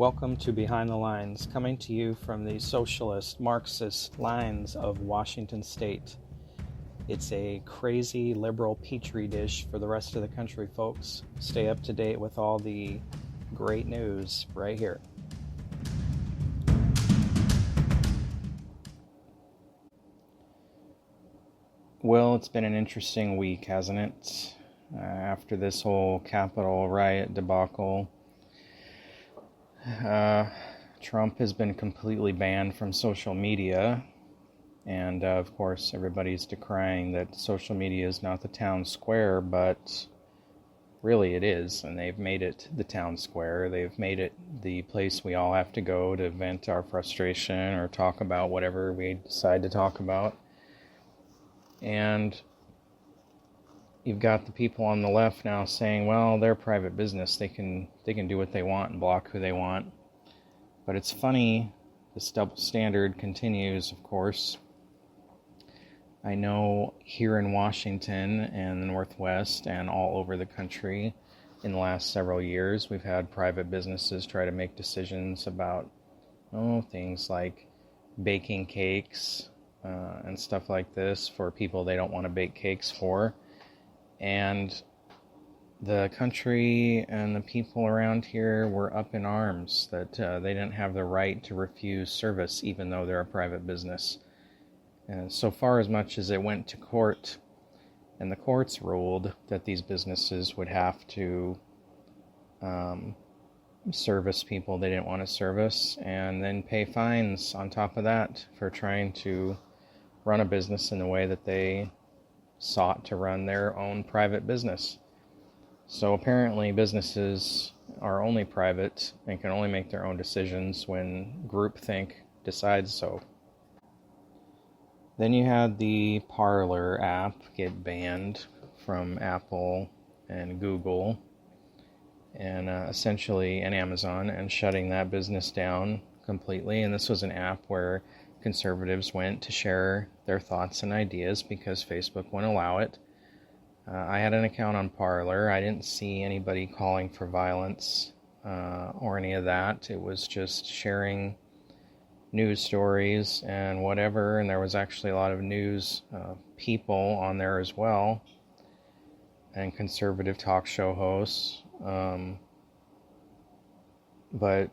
Welcome to Behind the Lines, coming to you from the socialist, Marxist lines of Washington State. It's a crazy liberal petri dish for the rest of the country, folks. Stay up to date with all the great news right here. Well, it's been an interesting week, hasn't it? After this whole Capitol riot debacle, Trump has been completely banned from social media, and of course everybody's decrying that social media is not the town square, but really it is, and they've made it the town square. They've made it the place we all have to go to vent our frustration or talk about whatever we decide to talk about. And you've got the people on the left now saying, well, they're private business. They can do what they want and block who they want. But it's funny, this double standard continues, of course. I know here in Washington and the Northwest and all over the country in the last several years, we've had private businesses try to make decisions about things like baking cakes and stuff like this for people they don't want to bake cakes for. And the country and the people around here were up in arms that they didn't have the right to refuse service, even though they're a private business. And so far as much as it went to court, and the courts ruled that these businesses would have to service people they didn't want to service, and then pay fines on top of that for trying to run a business in the way that they sought to run their own private business. So apparently businesses are only private and can only make their own decisions when groupthink decides so. Then you had the Parler app get banned from Apple and Google and essentially and Amazon, and shutting that business down completely. And this was an app where conservatives went to share their thoughts and ideas because Facebook wouldn't allow it. I had an account on Parler. I didn't see anybody calling for violence or any of that. It was just sharing news stories and whatever, and there was actually a lot of news people on there as well, and conservative talk show hosts. But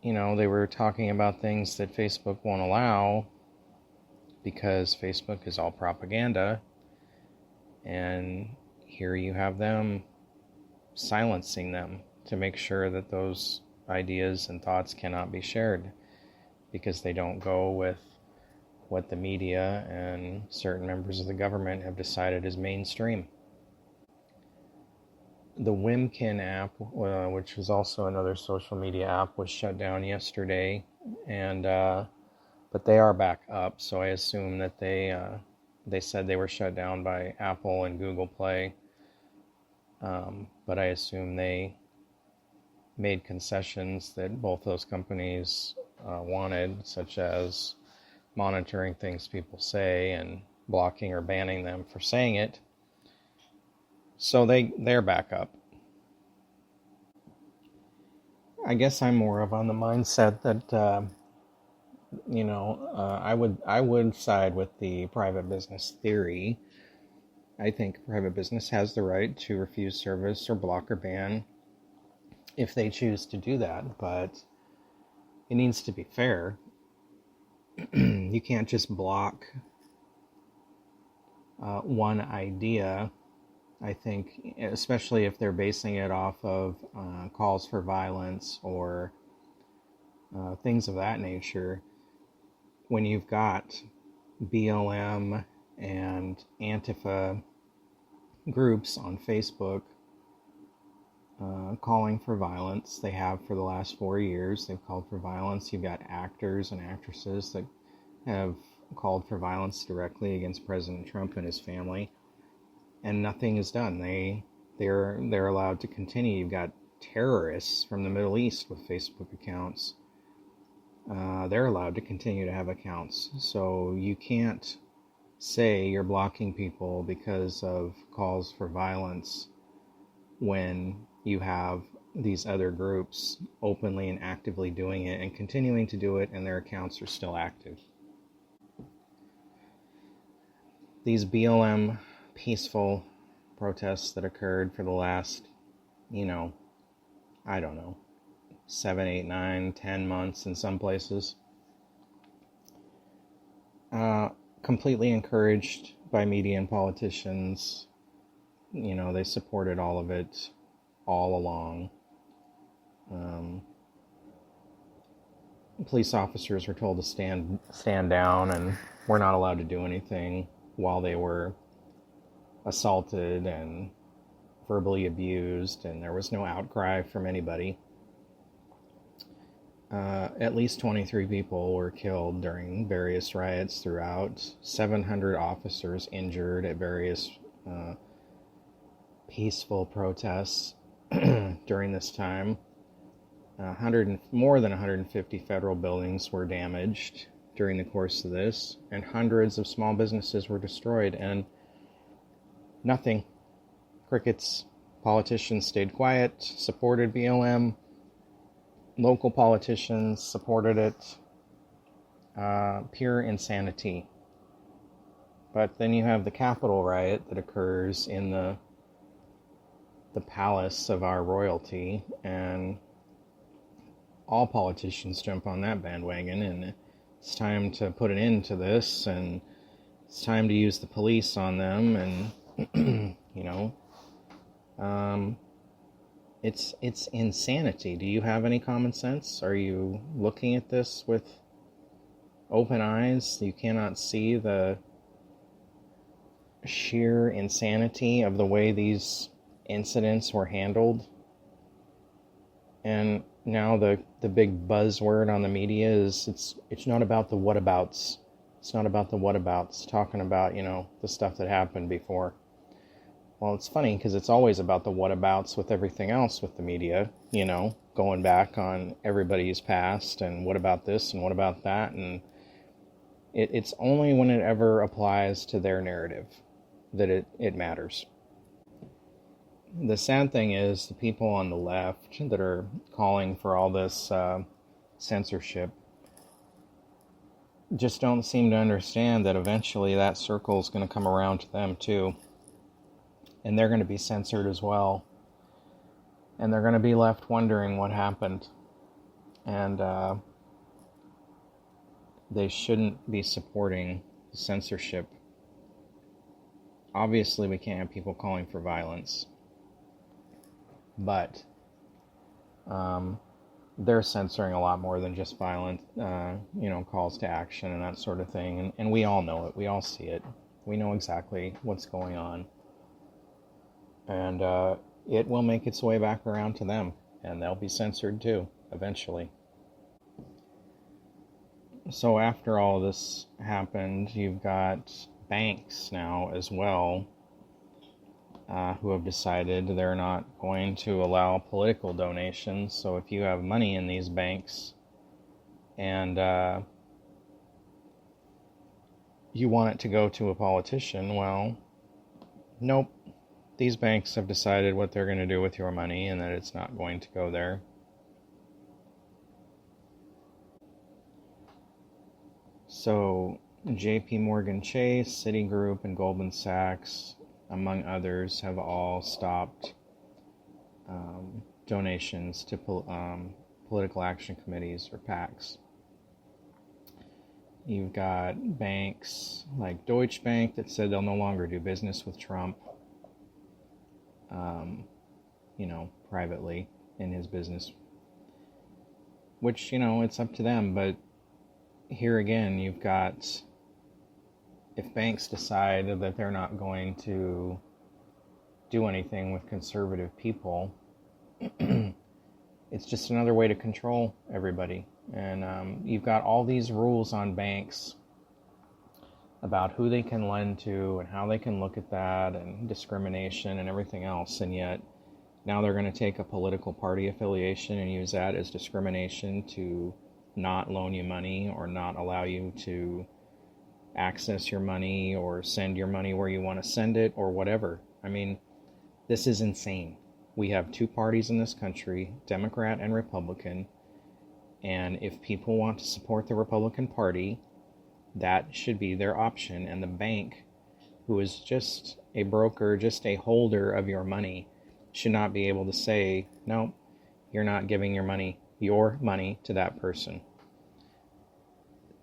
they were talking about things that Facebook won't allow because Facebook is all propaganda. And here you have them silencing them to make sure that those ideas and thoughts cannot be shared because they don't go with what the media and certain members of the government have decided is mainstream. The Wimkin app, which was also another social media app, was shut down yesterday, and but they are back up. So I assume that they said they were shut down by Apple and Google Play, but I assume they made concessions that both those companies wanted, such as monitoring things people say and blocking or banning them for saying it. So they're back up. I guess I'm more of on the mindset that I would side with the private business theory. I think private business has the right to refuse service or block or ban if they choose to do that, but it needs to be fair. You can't just block one idea. I think, especially if they're basing it off of calls for violence or things of that nature, when you've got BLM and Antifa groups on Facebook calling for violence. They have for the last 4 years. They've called for violence. You've got actors and actresses that have called for violence directly against President Trump and his family, and nothing is done. They're allowed to continue. You've got terrorists from the Middle East with Facebook accounts. They're allowed to continue to have accounts. So you can't say you're blocking people because of calls for violence when you have these other groups openly and actively doing it and continuing to do it, and their accounts are still active. These BLM peaceful protests that occurred for the last, I don't know, 7, 8, 9, 10 months in some places, completely encouraged by media and politicians. They supported all of it all along. Police officers were told to stand down and were not allowed to do anything while they were assaulted and verbally abused, and there was no outcry from anybody. At least 23 people were killed during various riots throughout, 700 officers injured at various peaceful protests during this time. More than 150 federal buildings were damaged during the course of this, and hundreds of small businesses were destroyed, and nothing. Crickets. Politicians stayed quiet, supported BLM. Local politicians supported it. Pure insanity. But then you have the Capitol riot that occurs in the palace of our royalty, and all politicians jump on that bandwagon, and it's time to put an end to this, and it's time to use the police on them, and it's insanity. Do you have any common sense? Are you looking at this with open eyes? You cannot see the sheer insanity of the way these incidents were handled. And now the big buzzword on the media is it's not about the whatabouts. It's not about the whatabouts, talking about, the stuff that happened before. Well, it's funny because it's always about the whatabouts with everything else with the media, going back on everybody's past and what about this and what about that. And it's only when it ever applies to their narrative that it matters. The sad thing is the people on the left that are calling for all this censorship just don't seem to understand that eventually that circle is going to come around to them too. And they're going to be censored as well. And they're going to be left wondering what happened. And they shouldn't be supporting censorship. Obviously, we can't have people calling for violence. But they're censoring a lot more than just violent, calls to action and that sort of thing. And we all know it. We all see it. We know exactly what's going on. And it will make its way back around to them. And they'll be censored too, eventually. So after all of this happened, you've got banks now as well, who have decided they're not going to allow political donations. So if you have money in these banks and you want it to go to a politician, well, nope. These banks have decided what they're going to do with your money and that it's not going to go there. So JP Morgan Chase, Citigroup, and Goldman Sachs, among others, have all stopped donations to political action committees or PACs. You've got banks like Deutsche Bank that said they'll no longer do business with Trump, privately in his business. Which, it's up to them, but here again, you've got, if banks decide that they're not going to do anything with conservative people, it's just another way to control everybody. And you've got all these rules on banks about who they can lend to and how they can look at that and discrimination and everything else. And yet now they're going to take a political party affiliation and use that as discrimination to not loan you money or not allow you to access your money or send your money where you want to send it or whatever. I mean, this is insane. We have two parties in this country, Democrat and Republican, and if people want to support the Republican Party, that should be their option. And the bank, who is just a broker, just a holder of your money, should not be able to say, no, you're not giving your money to that person.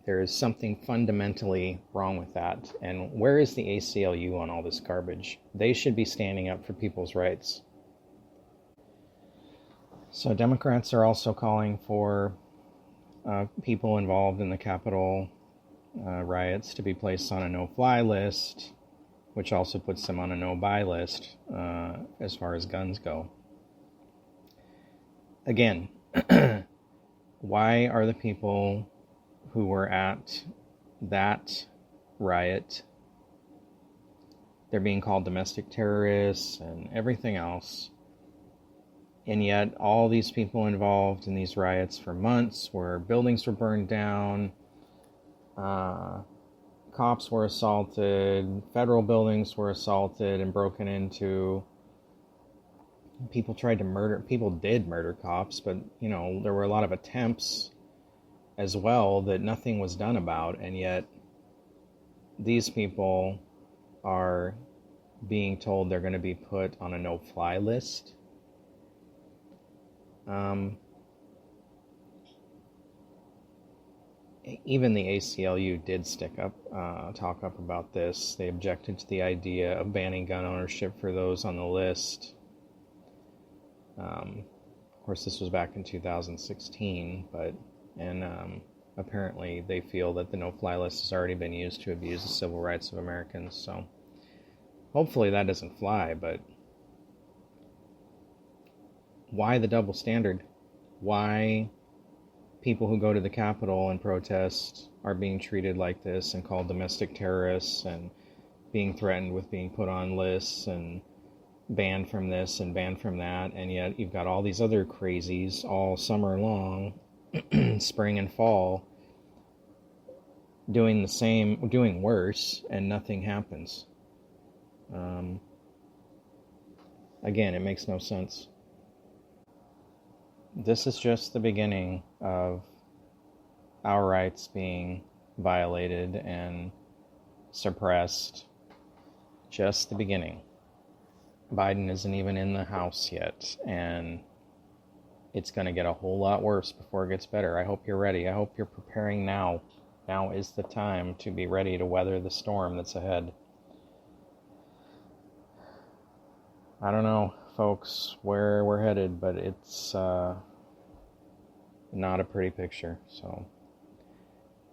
There is something fundamentally wrong with that. And where is the ACLU on all this garbage? They should be standing up for people's rights. So Democrats are also calling for people involved in the Capitol riots to be placed on a no-fly list, which also puts them on a no-buy list as far as guns go. Again, why are the people who were at that riot, they're being called domestic terrorists and everything else, and yet all these people involved in these riots for months, where buildings were burned down, cops were assaulted, federal buildings were assaulted and broken into, people did murder cops, but there were a lot of attempts as well that nothing was done about, and yet these people are being told they're going to be put on a no-fly list. Even the ACLU did talk up about this. They objected to the idea of banning gun ownership for those on the list. Of course, this was back in 2016, and apparently they feel that the no-fly list has already been used to abuse the civil rights of Americans. So hopefully that doesn't fly, but why the double standard? Why people who go to the Capitol and protest are being treated like this and called domestic terrorists and being threatened with being put on lists and banned from this and banned from that, and yet you've got all these other crazies all summer long, spring and fall, doing the same, doing worse, and nothing happens. Again, it makes no sense. This is just the beginning of our rights being violated and suppressed. Just the beginning. Biden isn't even in the House yet, and it's going to get a whole lot worse before it gets better. I hope you're ready. I hope you're preparing now. Now is the time to be ready to weather the storm that's ahead. I don't know, folks, where we're headed, but it's not a pretty picture. So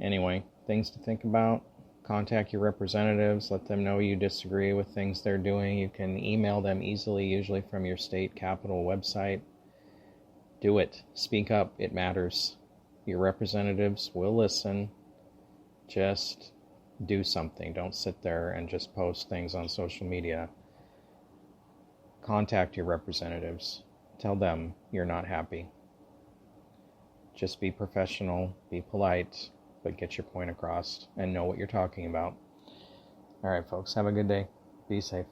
anyway, things to think about. Contact your representatives. Let them know you disagree with things they're doing. You can email them easily, usually from your state capitol website. Do it. Speak up. It matters. Your representatives will listen. Just do something. Don't sit there and just post things on social media. Contact your representatives. Tell them you're not happy. Just be professional, be polite, but get your point across and know what you're talking about. All right, folks, have a good day. Be safe.